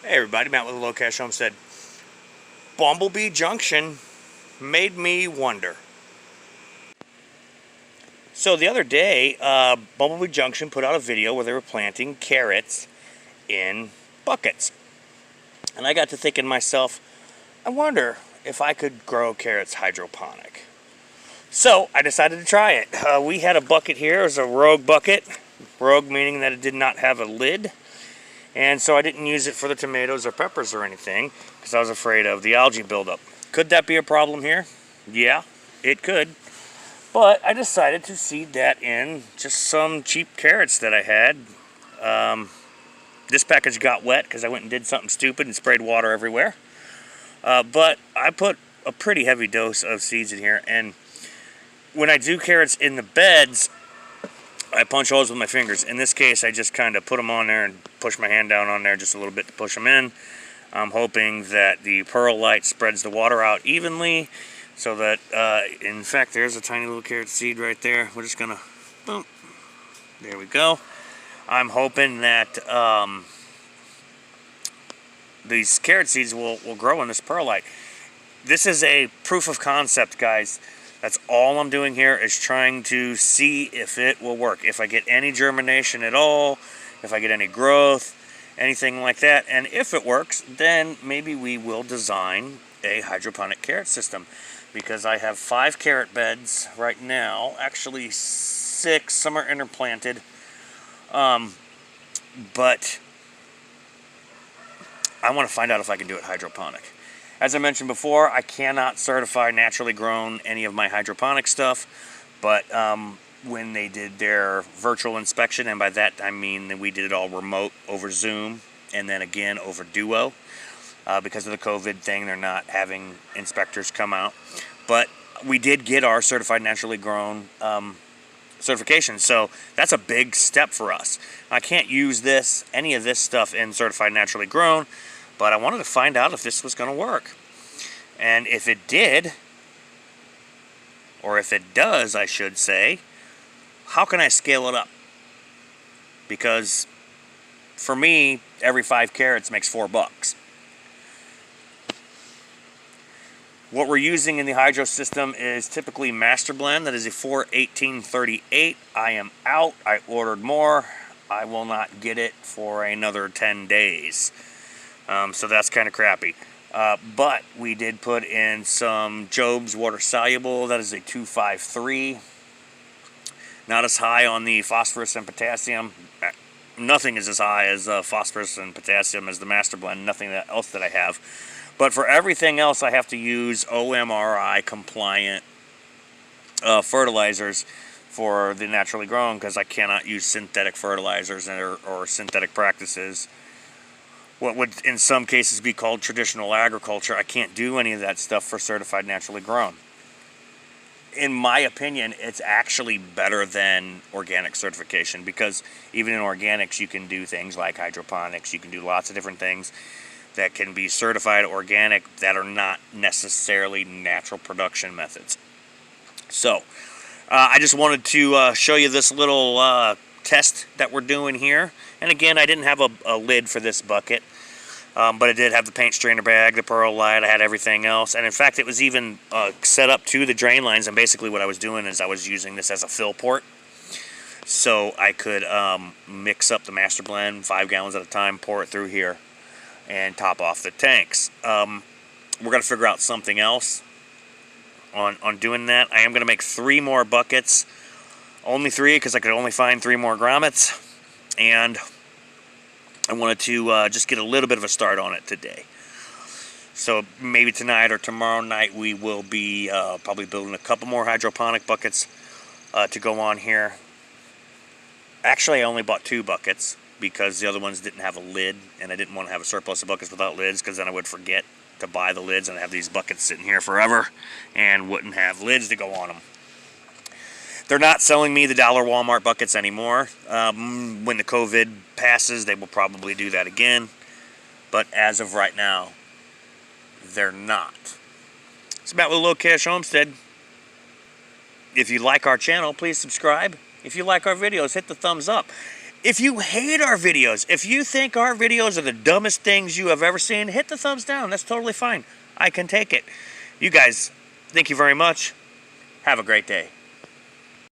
Hey everybody, Matt with the Low Cash Homestead. Bumblebee Junction made me wonder. So the other day, Bumblebee Junction put out a video where they were planting carrots in buckets. And I got to thinking to myself, I wonder if I could grow carrots hydroponic. So I decided to try it. We had a bucket here. It was a rogue bucket. Rogue meaning that it did not have a lid. And so I didn't use it for the tomatoes or peppers or anything because I was afraid of the algae buildup. Could that be a problem here? Yeah, it could. But I decided to seed that in just some cheap carrots that I had. This package got wet because I went and did something stupid and sprayed water everywhere. But I put a pretty heavy dose of seeds in here. And when I do carrots in the beds, I punch holes with my fingers. In this case, I just kind of put them on there and push my hand down on there just a little bit to push them in. I'm hoping that the perlite spreads the water out evenly so that, in fact, there's a tiny little carrot seed right there. We're just gonna, boom, there we go. I'm hoping that these carrot seeds will grow in this perlite. This is a proof of concept, guys. That's all I'm doing here is trying to see if it will work. If I get any germination at all, if I get any growth, anything like that. And if it works, then maybe we will design a hydroponic carrot system. Because I have 5 carrot beds right now. Actually 6, some are interplanted. But I want to find out if I can do it hydroponic. As I mentioned before, I cannot certify naturally grown any of my hydroponic stuff, but when they did their virtual inspection, and by that I mean that we did it all remote over Zoom and then again over Duo, because of the COVID thing, they're not having inspectors come out. But we did get our certified naturally grown certification, so that's a big step for us. I can't use any of this stuff in certified naturally grown, but I wanted to find out if this was going to work. And if it did, or if it does, I should say, how can I scale it up? Because for me, every 5 carrots makes $4. What we're using in the hydro system is typically Master Blend. That is a 41838. I am out. I ordered more. I will not get it for another 10 days. So that's kind of crappy. But we did put in some Job's Water Soluble. That is a 253. Not as high on the phosphorus and potassium. Nothing is as high as phosphorus and potassium as the Master Blend. Nothing else that I have. But for everything else, I have to use OMRI compliant fertilizers for the naturally grown because I cannot use synthetic fertilizers or synthetic practices. What would in some cases be called traditional agriculture. I can't do any of that stuff for certified naturally grown. In my opinion, it's actually better than organic certification because even in organics you can do things like hydroponics, you can do lots of different things that can be certified organic that are not necessarily natural production methods. So I just wanted to show you this little test that we're doing here. And again, I didn't have a lid for this bucket, but it did have the paint strainer bag, the perlite, I had everything else. And in fact, it was even set up to the drain lines. And basically what I was doing is I was using this as a fill port. So I could mix up the Master Blend 5 gallons at a time, pour it through here, and top off the tanks. We're going to figure out something else on doing that. I am going to make 3 more buckets. Only 3 because I could only find 3 more grommets. And I wanted to just get a little bit of a start on it today. So maybe tonight or tomorrow night we will be probably building a couple more hydroponic buckets to go on here. Actually, I only bought 2 buckets because the other ones didn't have a lid, and I didn't want to have a surplus of buckets without lids because then I would forget to buy the lids and have these buckets sitting here forever and wouldn't have lids to go on them. They're not selling me the dollar Walmart buckets anymore. When the COVID passes, they will probably do that again. But as of right now, they're not. It's Matt with Low Cash Homestead. If you like our channel, please subscribe. If you like our videos, hit the thumbs up. If you hate our videos, if you think our videos are the dumbest things you have ever seen, hit the thumbs down. That's totally fine. I can take it. You guys, thank you very much. Have a great day.